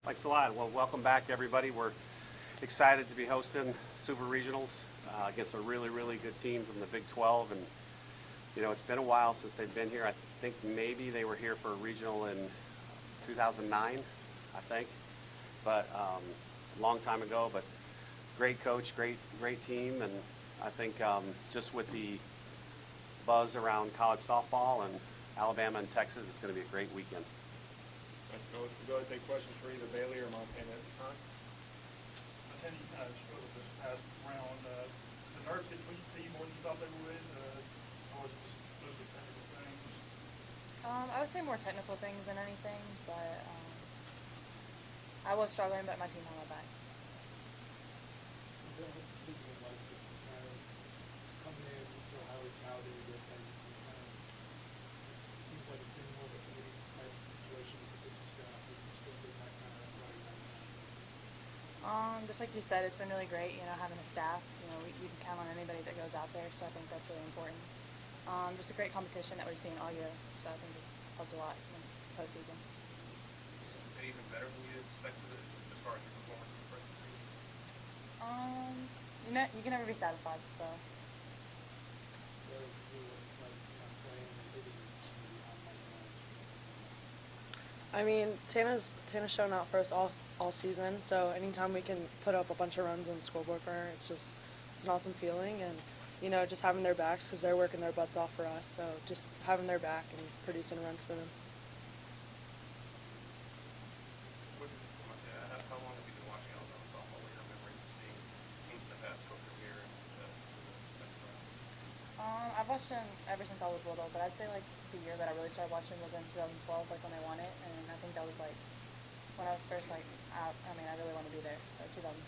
Thanks a lot. Well, welcome back, everybody. We're excited to be hosting Super Regionals against a really, really good team from the Big 12. And, you know, it's been a while since they've been here. I think maybe they were here for a regional in 2009, I think. But a long time ago. But great coach, great team. And I think just with the buzz around college softball and Alabama and Texas, it's going to be a great weekend. Thanks, Coach. We go to take questions for either Bailey or Montana at this time. Montana struggled this past round. The nerves get to you more than you thought they would, or was it just mostly technical things? I would say more technical things than anything, but I was struggling, but my team had my back. Coming in so highly touted with and seems like it's been more of a committee type situation with the staff and still getting that kind of right now. Just like you said, it's been really great, you know, having a staff. You know, we can count on anybody that goes out there, so I think that's really important. Just a great competition that we've seen all year, so I think it helps a lot in the postseason. Is it even better than you expected as far as your performance in the first season? You know, you can never be satisfied, so. I mean, Tana's shown out for us all season, so anytime we can put up a bunch of runs on the scoreboard for her, it's an awesome feeling. And, you know, just having their backs because they're working their butts off for us, so just having their back and producing runs for them. How long have you been watching Alabama softball? What are your memories of seeing teams in the past go through here and I've watched them ever since I was little, but I'd say like the year that I really started watching was in 2012, like when they won it, and I think that was like when I was first like out. I mean, I really want to be there, so 2012.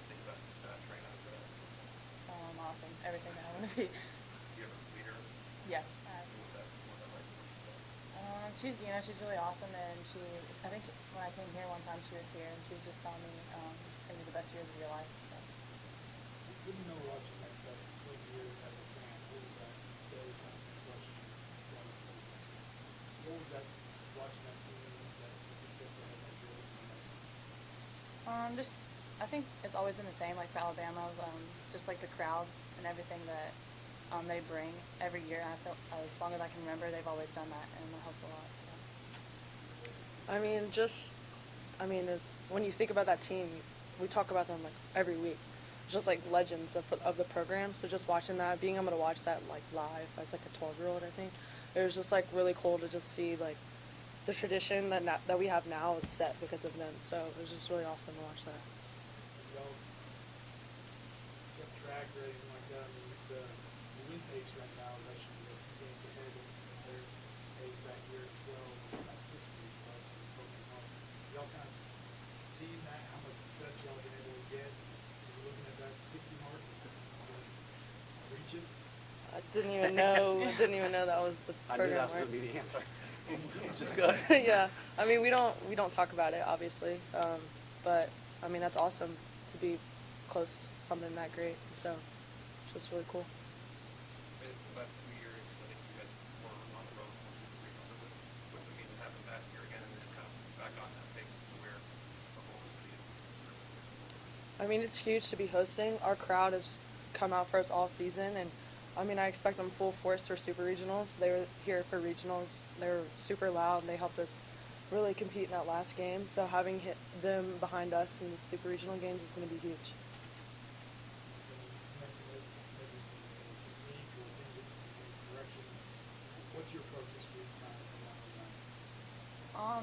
think about train out of Awesome, everything that I want to be. you ever meet her? Yeah. What was that like? She's she's really awesome, and I think when I came here one time she was here, and she was just telling me it's gonna be the best years of your life. So. What do you know watching that 12 years as a fan? What was that daily constant question? What was that watching that team that success they had that year? I think it's always been the same, like for Alabama, just like the crowd and everything that they bring every year. And I feel as long as I can remember, they've always done that, and it helps a lot. So. When you think about that team, we talk about them like every week. Just like legends of the program. So just watching that, being able to watch that like live as like a 12-year-old, I think it was just like really cool to just see like the tradition that we have now is set because of them. So it was just really awesome to watch that. Track or anything like that. I mean, the win pace right now is actually a few games ahead of their pace that year as well, about 60 plus. Y'all kind of see that, how much success y'all been able to get. You're looking at that 60 mark, reach it. I didn't even know that was the I knew program. that was going to be the answer, which is good. Yeah, I mean we don't talk about it obviously, but I mean that's awesome to be close to something that great. So it's just really cool. In the last 2 years, I think you guys were on the road for Super Regional. What's the mean to happen back here again and then kind of back on that pace to where Oklahoma City is? I mean it's huge to be hosting. Our crowd has come out for us all season, and I mean I expect them full force for Super Regionals. They were here for regionals. They were super loud, and they helped us really compete in that last game. So having them behind us in the Super Regional games is going to be huge. What's your approach this week?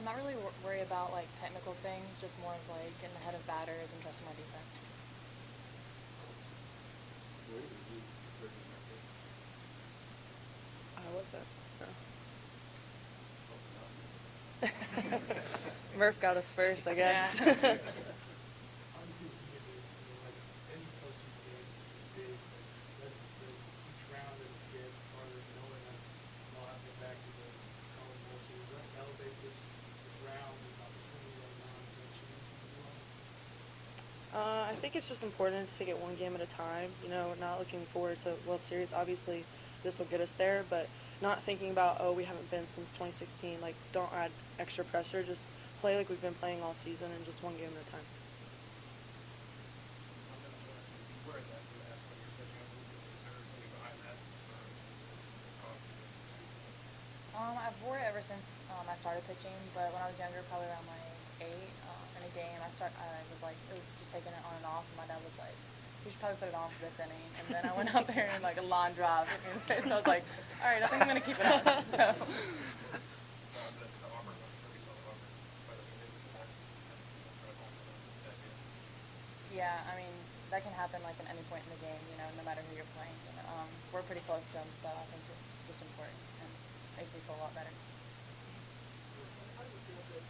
Not really worry about like technical things, just more of like getting ahead of batters and trusting my defense. I wasn't. No. Murph got us first, I guess. Yeah. I think it's just important to take it one game at a time. You know, not looking forward to World Series. Obviously, this will get us there, but not thinking about, oh, we haven't been since 2016. Like, don't add extra pressure. Just play like we've been playing all season and just one game at a time. I'm gonna wear that for the last couple years pitching. Is there anything behind that? I've wore it ever since I started pitching, but when I was younger, probably around like 8, in a game, I was like, it was just taking it on and off, and my dad was like, you should probably put it on for this inning. And then I went out there and like a lawn drop hit me in the face, so I was like, all right, I think I'm gonna keep it on. So. Yeah, I mean, that can happen like at any point in the game, you know, no matter who you're playing. We're pretty close to them, so I think it's just important and makes me feel a lot better. How do you feel that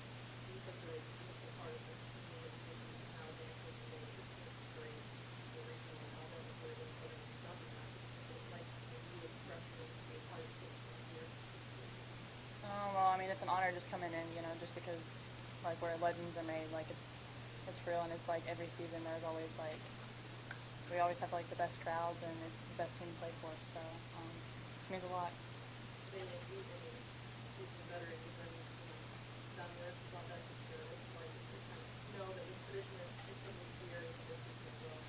being such a significant part of this team and making Alabama take the 15th straight Super Regional and Alabama really putting themselves in that? It's like you as freshmen to be a part of this team here. Well, I mean, it's an honor just coming in, you know, just because like where legends are made, like it's real, and it's like every season there's always like we always have like the best crowds, and it's the best team to play for. So it just means a lot. Bailey, you season veteran, you've been down there since all that year. It's like just to kind of know that this tradition is continuing here into this season as well.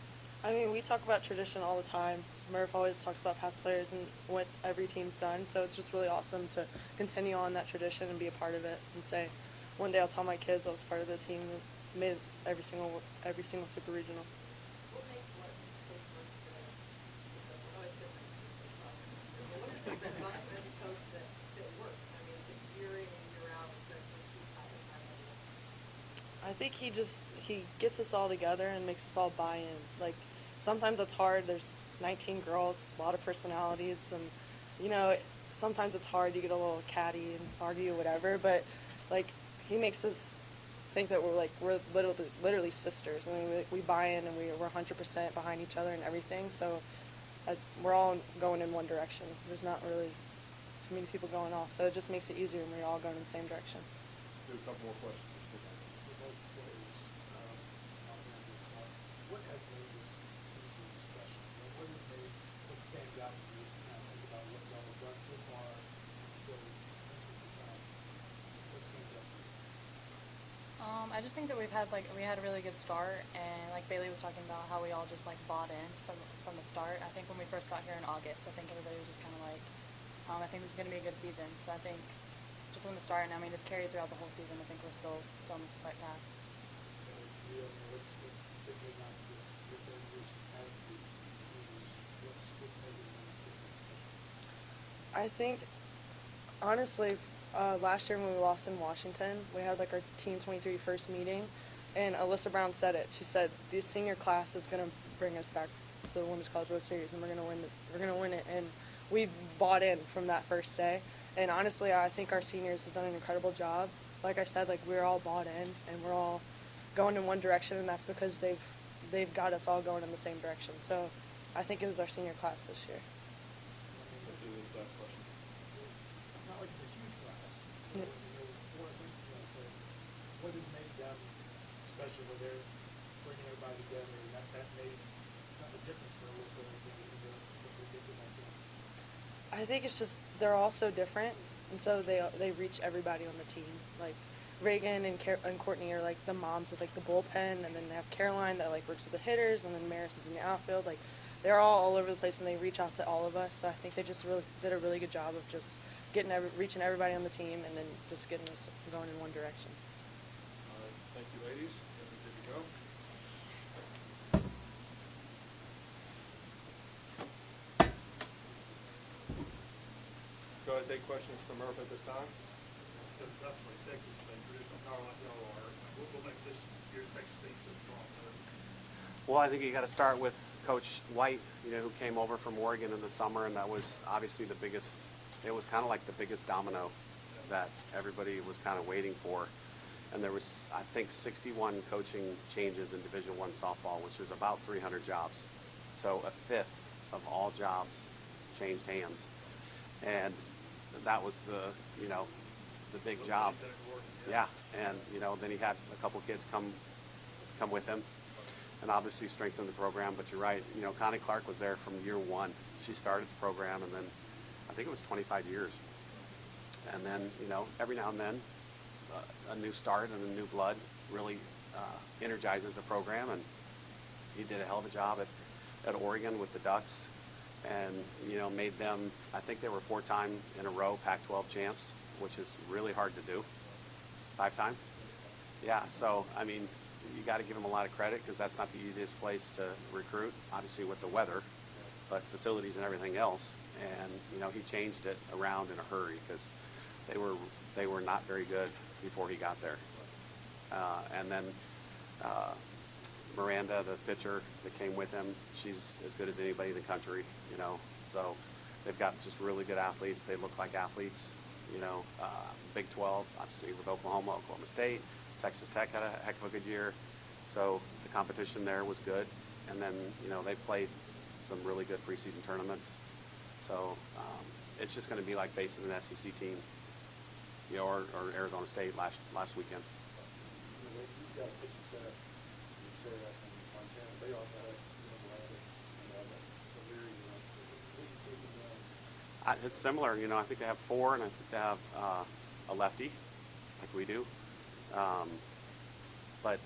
I mean, we talk about tradition all the time. Murph always talks about past players and what every team's done. So it's just really awesome to continue on that tradition and be a part of it. And say, one day I'll tell my kids I was part of the team that made every single Super Regional. What makes what Coach Murphy does successful? I know it's different than Coach Boston. But what is it about him as a coach that works? I mean, it's year in and year out, it's that keep high level. I think he gets us all together and makes us all buy in. Like, sometimes it's hard. There's 19 girls, a lot of personalities, and you know, sometimes it's hard. You get a little catty and argue, whatever. But like, he makes us think that we're literally sisters. I mean, we buy in and we're 100% behind each other and everything. So, as we're all going in one direction. There's not really too many people going off. So it just makes it easier when we're all going in the same direction. Do a couple more questions. For both players, on this side, what has made this season special? What stands out to you when you think about what y'all have done so far and still into the time? What stands out to you? I just think that we had a really good start, and like Bailey was talking about how we all just like bought in from the start. I think when we first got here in August, I think everybody was just kind of like, I think this is going to be a good season. So I think just from the start, and I mean it's carried throughout the whole season. I think we're still on this right path. You know, what's thinking about this, your third years as the leaders, what's made this one special? I think, honestly, last year when we lost in Washington, we had like our Team 23 first meeting, and Alyssa Brown said it. She said, "This senior class is going to bring us back to the Women's College World Series, and we're going to win it. We're going to win it." And we bought in from that first day. And honestly, I think our seniors have done an incredible job. Like I said, like we're all bought in, and we're all going in one direction, and that's because they've got us all going in the same direction. So I think it was our senior class this year. Let's do this last question. It's not like it's a huge class. So, Yeah. so what has made them special where they're bringing everybody together, and that made not the difference for Alyssa and what they did with that team? I think it's just they're all so different, and so they reach everybody on the team. Like Reagan and Courtney are like the moms of like the bullpen, and then they have Caroline that like works with the hitters, and then Maris is in the outfield. Like they're all over the place, and they reach out to all of us. So I think they just really did a really good job of just reaching everybody on the team, and then just getting us going in one direction. All right, thank you, ladies. You're good to go. Go ahead and take questions from Murph at this time. That's what Texas has been traditional power like y'all are. What makes this year's Texas team so strong? Well, I think you got to start with Coach White, you know, who came over from Oregon in the summer, and that was obviously the biggest. It was kind of like the biggest domino that everybody was kind of waiting for. And there was, I think, 61 coaching changes in Division I softball, which is about 300 jobs. So a fifth of all jobs changed hands, and that was the big job. Yeah, and then he had a couple kids come with him, and obviously strengthened the program. But you're right, Connie Clark was there from year one. She started the program, and then I think it was 25 years. And then every now and then a new start and a new blood really energizes the program, and he did a hell of a job at Oregon with the Ducks, and made them. I think they were 4-time in a row Pac-12 champs, which is really hard to do. 5-time? Yeah. So I mean, you got to give him a lot of credit because that's not the easiest place to recruit, obviously with the weather, but facilities and everything else. And he changed it around in a hurry because they were not very good before he got there. And then Miranda, the pitcher that came with him, she's as good as anybody in the country. So they've got just really good athletes. They look like athletes. Big 12, obviously with Oklahoma, Oklahoma State, Texas Tech had a heck of a good year. So the competition there was good. And then they played some really good preseason tournaments. So it's just going to be like facing an SEC team, or Arizona State last weekend. You've got a pitching staff in Sarah and Montana. They also have Miranda and O'Leary. What do you see from them? It's similar. I think they have 4, and I think they have a lefty, like we do. But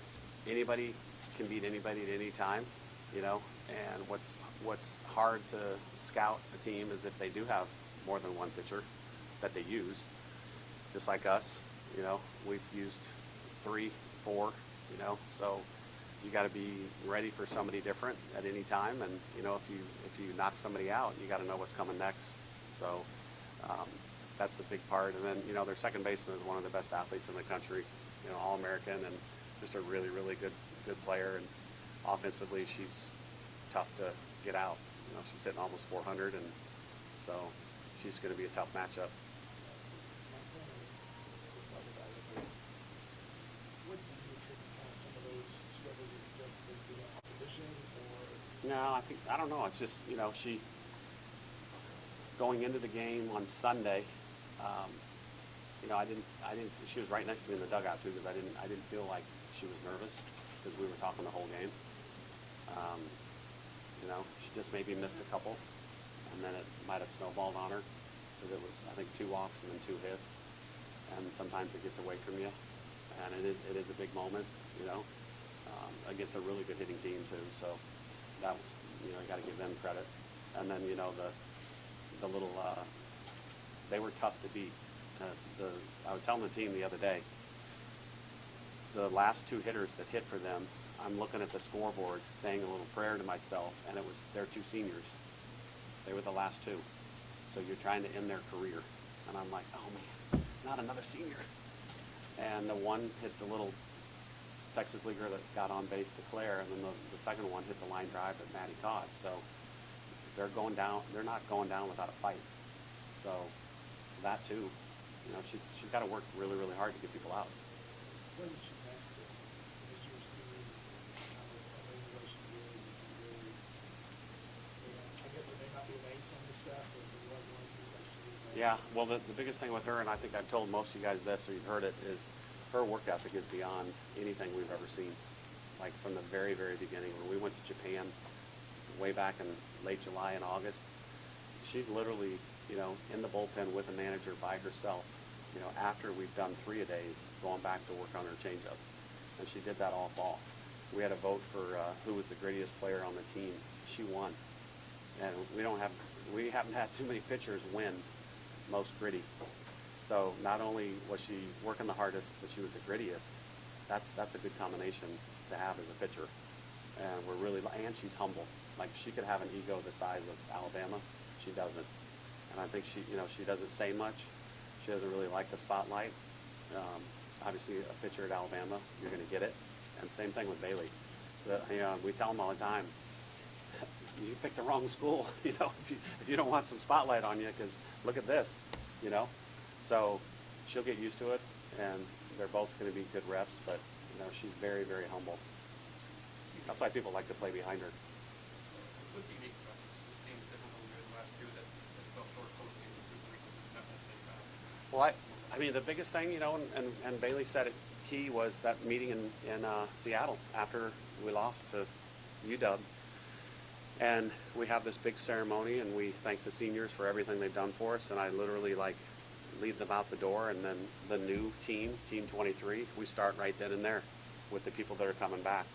anybody can beat anybody at any time, And what's hard to scout a team is if they do have more than one pitcher that they use, just like us. We've used 3, 4. So you got to be ready for somebody different at any time. And if you knock somebody out, you got to know what's coming next. So that's the big part. And then their second baseman is one of the best athletes in the country. All-American and just a really, really good player. And offensively, she's tough to get out. She's hitting almost 400, and so she's going to be a tough matchup. What do you attribute kind of some of those struggles you just to the opposition, or? No, I don't know. It's just she going into the game on Sunday. I didn't. She was right next to me in the dugout too, because I didn't feel like she was nervous because we were talking the whole game. She just maybe missed a couple, and then it might have snowballed on her because it was, I think, 2 walks and then 2 hits, and sometimes it gets away from you, and it is a big moment, against a really good hitting team too. So that was, you got to give them credit, and then the little they were tough to beat. I was telling the team the other day, the last 2 hitters that hit for them, I'm looking at the scoreboard saying a little prayer to myself, and they're 2 seniors. They were the last 2. So you're trying to end their career. And I'm like, oh man, not another senior. And the one hit the little Texas leaguer that got on base to Claire, and then the second one hit the line drive that Maddie caught. So they're going down. They're not going down without a fight. So that too, she's got to work really, really hard to get people out. What did she make for this year's team? What she did, I guess it may not be made some of the stuff, but it was one thing that she did. Yeah, well, the biggest thing with her, and I think I've told most of you guys this, or you've heard it, is her work ethic is beyond anything we've ever seen. Like from the very, very beginning, when we went to Japan way back in late July and August, she's literally, in the bullpen with a manager by herself, after we've done 3 a days, going back to work on her changeup. And she did that all fall. We had a vote for who was the grittiest player on the team. She won. And we haven't had too many pitchers win most gritty. So not only was she working the hardest, but she was the grittiest. That's a good combination to have as a pitcher. And and she's humble. Like she could have an ego the size of Alabama. She doesn't. And I think she doesn't say much. She doesn't really like the spotlight. Obviously, a pitcher at Alabama, you're going to get it. And same thing with Bailey. We tell them all the time, you picked the wrong school. If you don't want some spotlight on you, because look at this. So she'll get used to it, and they're both going to be good reps. But she's very, very humble. That's why people like to play behind her. What's unique about this team's different than the last 2 that fell short closely in the Super Regional, not necessarily bad? Well, I mean, the biggest thing, and Bailey said it key was that meeting in Seattle after we lost to UW. And we have this big ceremony, and we thank the seniors for everything they've done for us. And I literally, lead them out the door, and then the new team, Team 23, we start right then and there with the people that are coming back.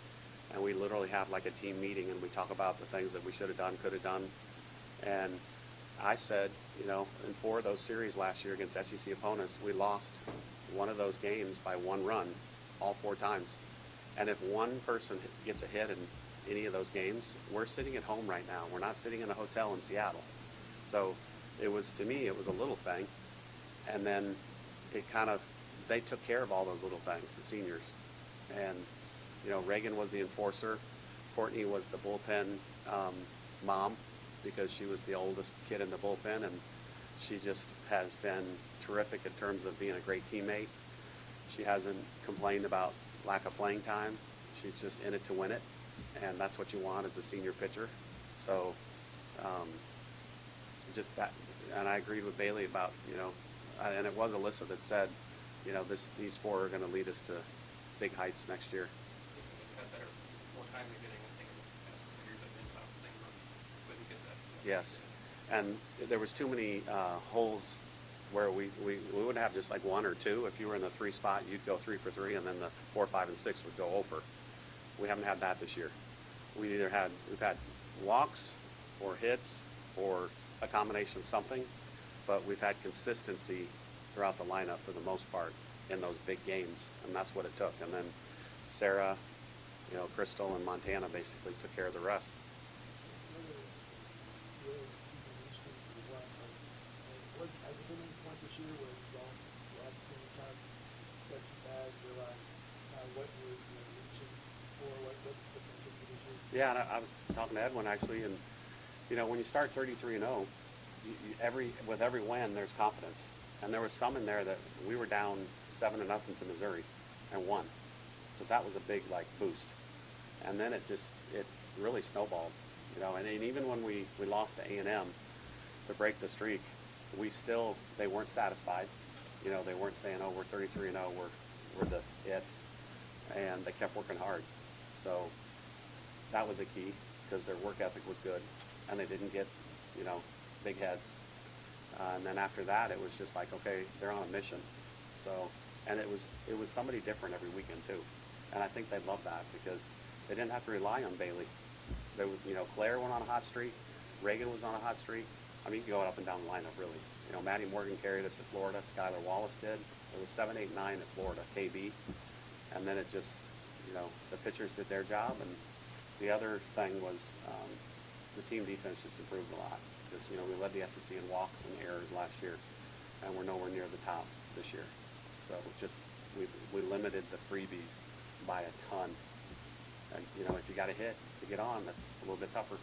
And we literally have like a team meeting, and we talk about the things that we should have done, could have done. And I said, you know, in 4 of those series last year against SEC opponents, we lost one of those games by 1 run all 4 times. And if one person gets a hit in any of those games, we're sitting at home right now. We're not sitting in a hotel in Seattle. So it was, to me, it was a little thing. And then it kind of, they took care of all those little things, the seniors. And, you know, Reagan was the enforcer. Courtney was the bullpen mom, because she was the oldest kid in the bullpen, and she just has been terrific in terms of being a great teammate. She hasn't complained about lack of playing time. She's just in it to win it, and that's what you want as a senior pitcher. So just that, and I agreed with Bailey about, you know, and it was Alyssa that said, you know, these 4 are going to lead us to big heights next year. Have better, more timely getting, I think, in the past couple years, I've been about the thing where we get that. Yes, and there was too many holes where we wouldn't have just like 1 or 2. If you were in the 3 spot, you'd go 3 for 3, and then the 4, 5, and 6 would go over. We haven't had that this year. We've had walks or hits or a combination of something, but we've had consistency throughout the lineup for the most part in those big games, and that's what it took. And then Sarah, you know, Crystal, and Montana basically took care of the rest. Has there been any point this year where y'all had to kind of set some bad, realize what you're reaching for, what's the potential for this year? Yeah, and I was talking to Edwin actually, and you know, when you start 33-0, with every win there's confidence, and there was some in there that we were down 7-0 to Missouri and won, so that was a big like boost, and then it really snowballed, you know, and even when we lost to A&M to break the streak, they weren't satisfied, you know, they weren't saying, oh, we're 33-0, we're the it, and they kept working hard, so that was a key, because their work ethic was good, and they didn't get, you know, big heads. And then after that, it was just like, okay, they're on a mission. So, and it was somebody different every weekend too, and I think they loved that because they didn't have to rely on Bailey. They would, you know, Claire went on a hot streak, Reagan was on a hot streak. I mean, you can go up and down the lineup really. You know, Maddie Morgan carried us at Florida. Skylar Wallace did. It was 7, 8, 9 at Florida, KB, and then it just, you know, the pitchers did their job, and the other thing was the team defense just improved a lot because, you know, we led the SEC in walks and errors last year, and we're nowhere near the top this year. So just we limited the freebies by a ton. And, you know, if you got a hit to get on, that's a little bit tougher.